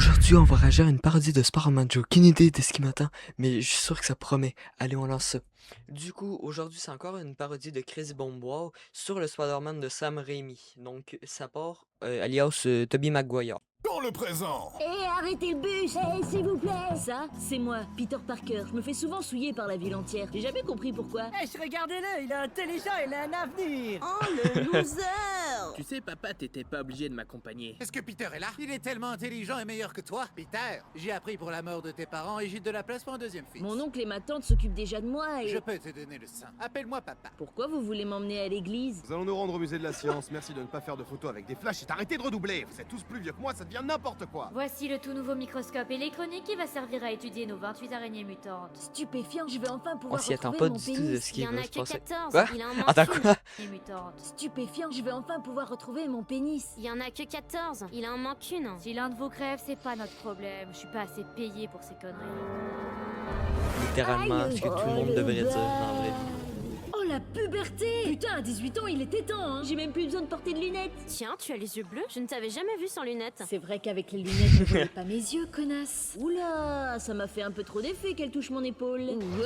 Aujourd'hui, on va réagir à une parodie de Spider-Man. J'ai aucune idée de ce qui m'attend, mais je suis sûr que ça promet. Allez, on lance ça. Du coup, aujourd'hui, c'est encore une parodie de Chris Bombois sur le Spider-Man de Sam Raimi. Donc, ça part, alias Tobey Maguire. Dans le présent. Hé, arrêtez le bus! Hé, s'il vous plaît! Ça, c'est moi, Peter Parker. Je me fais souvent souiller par la ville entière. J'ai jamais compris pourquoi. Hey, regardez-le, il est intelligent, il a un avenir. Oh, le loser! Tu sais, papa, t'étais pas obligé de m'accompagner. Est-ce que Peter est là? Il est tellement intelligent et meilleur que toi. Peter, j'ai appris pour la mort de tes parents et j'ai de la place pour un deuxième fils. Mon oncle et ma tante s'occupent déjà de moi et... Je peux te donner le sein. Appelle-moi papa. Pourquoi vous voulez m'emmener à l'église? Nous allons nous rendre au musée de la science. Merci de ne pas faire de photos avec des flashs et d'arrêter de redoubler. Vous êtes tous plus vieux que moi, ça devient n'importe quoi. Voici le tout nouveau microscope électronique qui va servir à étudier nos 28 araignées mutantes. Stupéfiant, je vais enfin On pouvoir s'y attend retrouver pas mon du tout de pénis. ce Il qui y en va a se que passer. 14, Quoi? il en Attends, manque quoi? une mutante. Stupéfiant, je vais enfin pouvoir retrouver mon pénis. Il y en a que 14, il en manque une. Si l'un de vous crève, c'est pas notre problème. Je suis pas assez payé pour ces conneries. Littéralement, Aïe, ce que tout le oh, monde le devrait dire bas. dans la vraie vie. Oh, la puberté! Putain, à 18 ans, il était temps, hein. J'ai même plus besoin de porter de lunettes. Tiens, tu as les yeux bleus? Je ne t'avais jamais vu sans lunettes. C'est vrai qu'avec les lunettes, je voyais pas mes yeux, connasse. Oula, ça m'a fait un peu trop d'effet qu'elle touche mon épaule. Wow.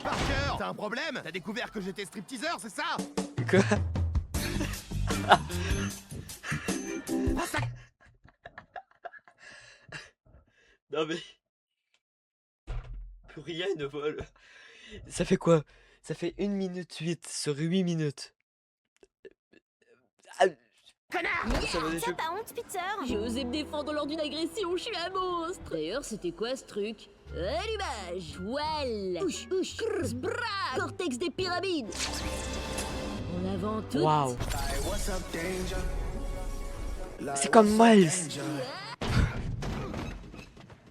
Parker, t'as un problème? T'as découvert que j'étais stripteaseur, c'est ça? Quoi? Non mais... Plus rien ne va là. Ça fait quoi? Ça fait 1 minute 8 sur 8 minutes. Ah, ça va déjà... T'as pas honte, Peter? J'ai osé me défendre lors d'une agression, je suis un monstre. D'ailleurs, c'était quoi ce truc? Allumage, voile, ouch, ouch, crrr, bra, cortex des pyramides. En avant tout. Waouh! C'est comme Miles!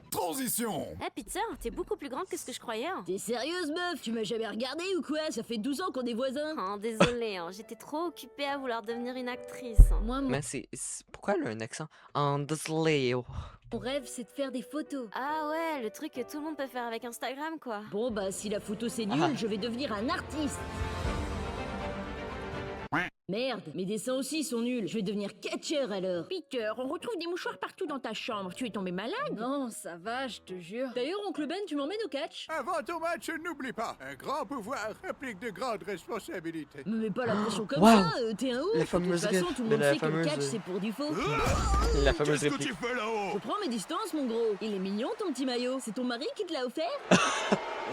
Transition. Eh, Peter, t'es beaucoup plus grande que ce que je croyais. Hein. T'es sérieuse, meuf? Tu m'as jamais regardé ou quoi? Ça fait 12 ans qu'on est voisins. Oh, désolée, hein. J'étais trop occupée à vouloir devenir une actrice. Moi, Mais pourquoi elle a un accent? En désolé. mon rêve, c'est de faire des photos. Ah ouais, le truc que tout le monde peut faire avec Instagram, quoi. Bon, bah, si la photo c'est nul, Ah. je vais devenir un artiste. Merde, mes dessins aussi sont nuls. Je vais devenir catcheur alors. Peter, on retrouve des mouchoirs partout dans ta chambre. Tu es tombé malade? Non, ça va, je te jure. D'ailleurs, oncle Ben, tu m'emmènes au catch? Avant ton match, n'oublie pas, un grand pouvoir implique de grandes responsabilités. Me mets pas la pression comme Wow. ça, t'es un ouf. La fameuse De toute façon, ref, tout le mais monde la sait que le fameuse- catch c'est pour du faux. La fameuse Qu'est-ce que réplique. tu fais là-haut? Je prends mes distances, mon gros. Il est mignon ton petit maillot. C'est ton mari qui te l'a offert?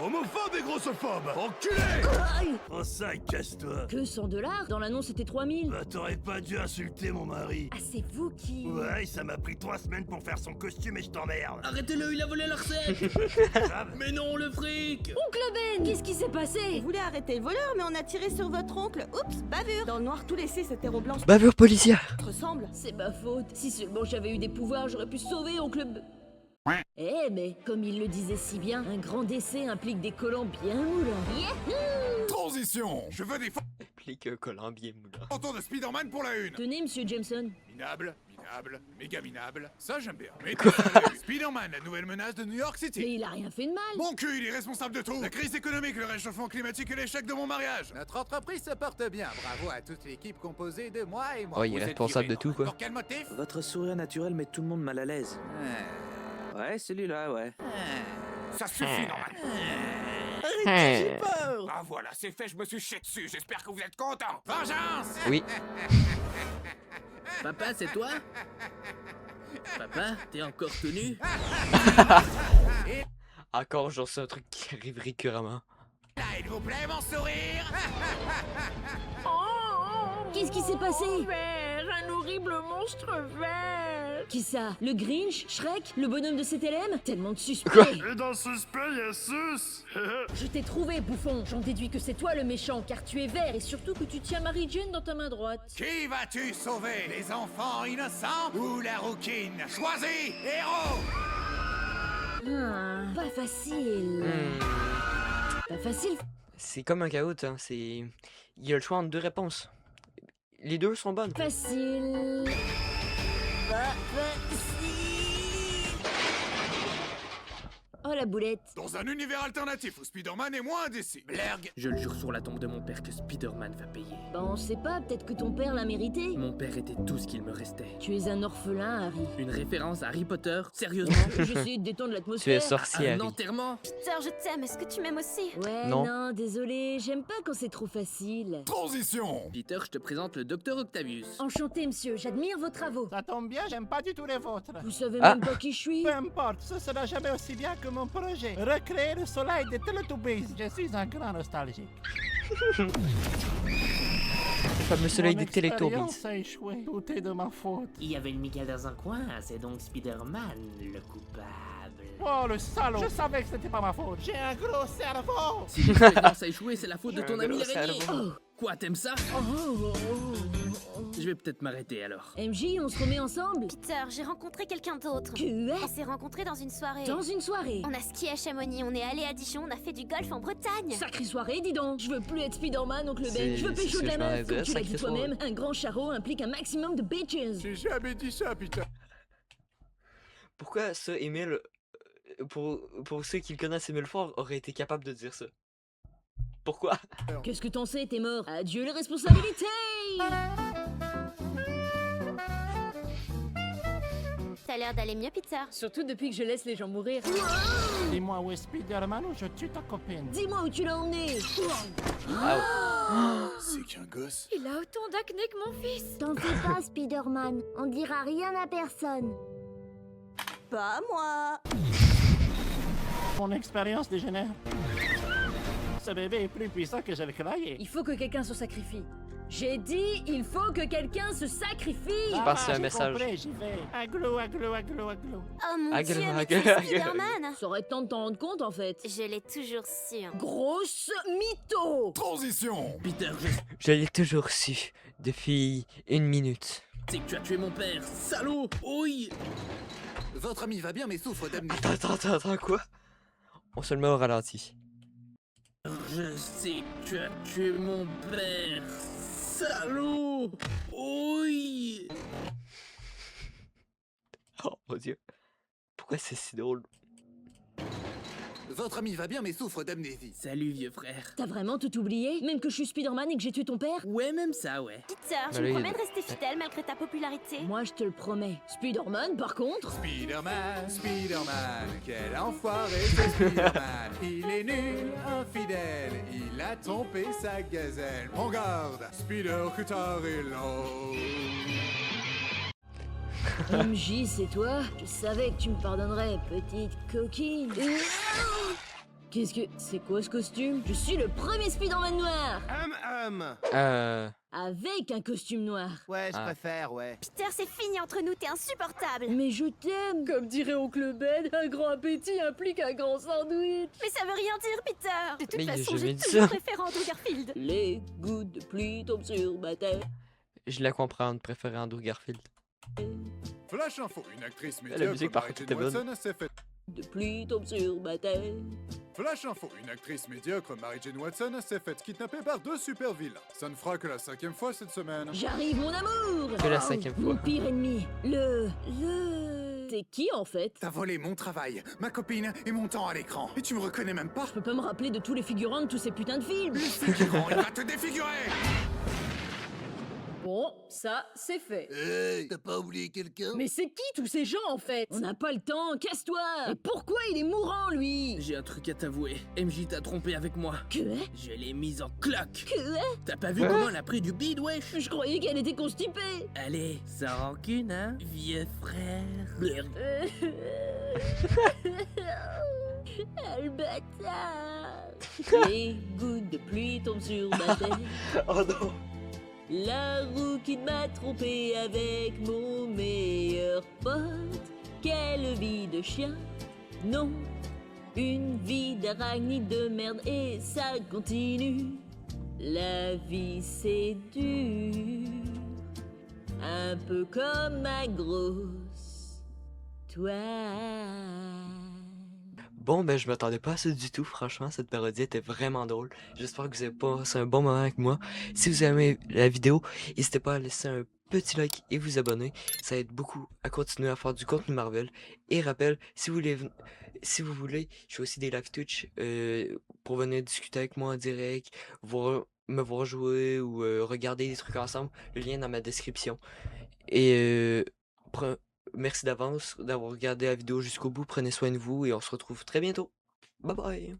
Homophobe et grossophobe. Enculé. Aïe. Oh ça, casse-toi. Que 100 $? Dans l'annonce, c'était 3000. Bah t'aurais pas dû insulter mon mari. Ah, c'est vous qui... Ouais, ça m'a pris 3 semaines pour faire son costume et je t'emmerde. Arrêtez-le, il a volé la recette. Mais non, le fric. Oncle Ben, qu'est-ce qui s'est passé? Vous voulez arrêter le voleur, mais on a tiré sur votre oncle. Oups, bavure. Dans le noir, tout laissé, ce terreau blanc Bavure policière! se ressemble. C'est ma faute. Si seulement j'avais eu des pouvoirs, j'aurais pu sauver oncle Ben. Eh, mais comme il le disait si bien, un grand décès implique des collants bien moulants. Transition. Je veux des Applique un collant bien moulant. photos de Spider-Man pour la une. Tenez, monsieur Jameson. Minable, minable, méga minable. Ça, j'aime bien. Mais Spider-Man, la nouvelle menace de New York Mais City. il a rien fait de mal. Mon cul, il est responsable de tout. La crise économique, le réchauffement climatique et l'échec de mon mariage. Notre entreprise se porte bien. Bravo à toute l'équipe composée de moi et moi. Oh, il est Vous êtes responsable de viré, tout, non? quoi. Pour quel motif? Votre sourire naturel met tout le monde mal à l'aise. Ouais, celui-là, ouais. Ça suffit, Norman. Hein. Ah voilà, c'est fait, je me suis chié dessus. J'espère que vous êtes contents. Vengeance. Oui. Papa, c'est toi? Papa, t'es encore tenu? Encore, genre, c'est un truc qui arrive récurremment. Là, il vous plaît, mon sourire? Qu'est-ce qui s'est passé? Vert, un horrible monstre vert. Qui ça? Le Grinch? Shrek? Le bonhomme de CTLM? Tellement de suspects. Quoi? Et dans ce suspect, il y a Sus. Je t'ai trouvé, bouffon. J'en déduis que c'est toi le méchant, car tu es vert et surtout que tu tiens Mary Jane dans ta main droite. Qui vas-tu sauver? Les enfants innocents ou la rouquine? Choisis, héros! Ah, pas facile. Pas facile. C'est comme un chaos, hein. Il y a le choix entre 2 réponses. Les 2 sont bonnes. Facile. Pas facile. Oh la boulette. Dans un univers alternatif où Spider-Man est moins indécis. Blerg. Je le jure sur la tombe de mon père que Spider-Man va payer. Bah on sait pas, peut-être que ton père l'a mérité. Mon père était tout ce qu'il me restait. Tu es un orphelin, Harry. Une référence à Harry Potter? Sérieusement? J'essayais de détendre Tu es l'atmosphère. sorcier, Un Harry. enterrement? Peter, je t'aime. Est-ce que tu m'aimes aussi? Ouais, Non. non, désolé, j'aime pas quand c'est trop facile. Transition. Peter, je te présente le docteur Octavius. Enchanté, monsieur, j'admire vos travaux. Ça tombe bien, j'aime pas du tout les vôtres. Vous savez Ah. même pas qui je suis? Peu importe, ce sera jamais aussi bien que mon projet. Recréer le soleil des Teletubbies. Je suis un grand nostalgique. Le fameux soleil Mon des Teletubbies. expérience a échoué. Tout est de ma faute. Il y avait une Michael dans un coin, c'est donc Spider-Man le coupable. Oh, le salaud! Je savais que c'était pas ma faute. J'ai un gros cerveau! Si l'expérience a échoué, c'est la faute de J'ai ton un ami gros l'araignée. cerveau. Quoi, t'aimes ça? Oh. Je vais peut-être m'arrêter alors. MJ, on se remet ensemble? Peter, j'ai rencontré quelqu'un d'autre. Que On s'est rencontrés dans une soirée. Dans une soirée? On a skié à Chamonix, on est allé à Dijon, on a fait du golf en Bretagne. Sacrée soirée, dis donc. Je veux plus être Spider-Man, oncle Ben. C'est- Je veux c'est pécho ce de que la je m'en meuf, comme disais, tu l'as dit sacrée toi-même. Un grand charreau implique un maximum de bitches. J'ai jamais dit ça, Peter. Pourquoi ça, Émile, pour ceux qui le connaissent, Émile Fort aurait été capable de dire ça? Pourquoi? Qu'est-ce que t'en sais, t'es mort. Adieu les responsabilités. T'as l'air d'aller mieux, Peter. Surtout depuis que je laisse les gens mourir. Dis-moi où est Spider-Man ou je tue ta copine. Dis-moi où tu l'as emmené. C'est qu'un gosse. Il a autant d'acné que mon fils. T'en fais pas, Spider-Man. On dira rien à personne. Pas moi. Mon expérience dégénère. Ce bébé est plus puissant que je le croyais. Il faut que quelqu'un se sacrifie. J'ai dit, il faut que quelqu'un se sacrifie. Je pense que c'est un j'ai message. compris, j'y vais. Aglou, aglou, aglou, aglou. Oh mon Aglo, dieu, mais aglo, tu es aglo. Spider-Man. Ça aurait temps de t'en rendre compte, en fait. Je l'ai toujours su. Grosse mytho. Transition. Peter, Je l'ai toujours su. Depuis 1 minute. je sais que tu as tué mon père, salaud! Oui! Votre ami va bien mais souffre d'amnésie. Attends, quoi? On se le met au ralenti. Je sais que tu as tué mon père, salaud! Oui! Oh mon dieu. Pourquoi c'est si drôle? Votre ami va bien mais souffre d'amnésie. Salut, vieux frère. T'as vraiment tout oublié? Même que je suis Spider-Man et que j'ai tué ton père? Ouais, même ça, ouais. Peter, Bah, tu là, me il- promets de rester fidèle malgré ta popularité. Moi, je te le promets. Spider-Man, par contre... Spider-Man, Spider-Man, quel enfoiré c'est Spider-Man. Il est nul, infidèle, il a trompé sa gazelle. Prends garde, Spider Cutarello. MJ, c'est toi? Je savais que tu me pardonnerais, petite coquine. Qu'est-ce que... C'est quoi ce costume? Je suis le premier Spider-Man noir! Avec un costume noir. Ouais, je Ah. préfère, ouais. Peter, c'est fini entre nous, t'es insupportable. Mais je t'aime! Comme dirait oncle Ben, un grand appétit implique un grand sandwich. Mais ça veut rien dire, Peter. De toute Mais façon, je j'ai vais dire toujours ça. préféré Andrew Garfield. Les gouttes de pluie tombent sur ma tête. Je la comprends de préférer Andrew Garfield. Flash info, une actrice La médiocre, musique, par Mary contre, Jane était bonne. Watson, s'est fait... De pluie tombe sur ma tête. Flash info, une actrice médiocre, Mary Jane Watson, s'est faite kidnapper par 2 super vilains. Ça ne fera que la 5e fois cette semaine. J'arrive, mon amour! Que la 5e Mon fois. pire ennemi. T'es qui, en fait? T'as volé mon travail, ma copine et mon temps à l'écran. Et tu me reconnais même pas? Je peux pas me rappeler de tous les figurants de tous ces putains de films. Le figurant, il va te défigurer! Bon, ça, c'est fait. Hey, t'as pas oublié quelqu'un? Mais c'est qui tous ces gens, en fait? On n'a pas le temps, casse-toi! Et pourquoi il est mourant, lui? J'ai un truc à t'avouer. MJ t'a trompé avec moi. Que? Je l'ai mise en cloque. Que? T'as pas vu comment elle a pris du bide, wesh? Je croyais qu'elle était constipée. Allez, sans rancune, hein, vieux frère. Le bâtard. Les gouttes de pluie tombent sur ma tête. Oh non! La rouquine m'a trompé avec mon meilleur pote. Quelle vie de chien, non, une vie d'arachnide de merde et ça continue. La vie c'est dur, un peu comme ma grosse toile. Bon, ben, je m'attendais pas à ça du tout. Franchement, cette parodie était vraiment drôle. J'espère que vous avez passé un bon moment avec moi. Si vous avez aimé la vidéo, n'hésitez pas à laisser un petit like et vous abonner. Ça aide beaucoup à continuer à faire du contenu Marvel. Et rappel, si vous voulez, je fais aussi des live Twitch pour venir discuter avec moi en direct, me voir jouer ou regarder des trucs ensemble. Le lien est dans ma description. Et merci d'avance d'avoir regardé la vidéo jusqu'au bout. Prenez soin de vous et on se retrouve très bientôt. Bye bye!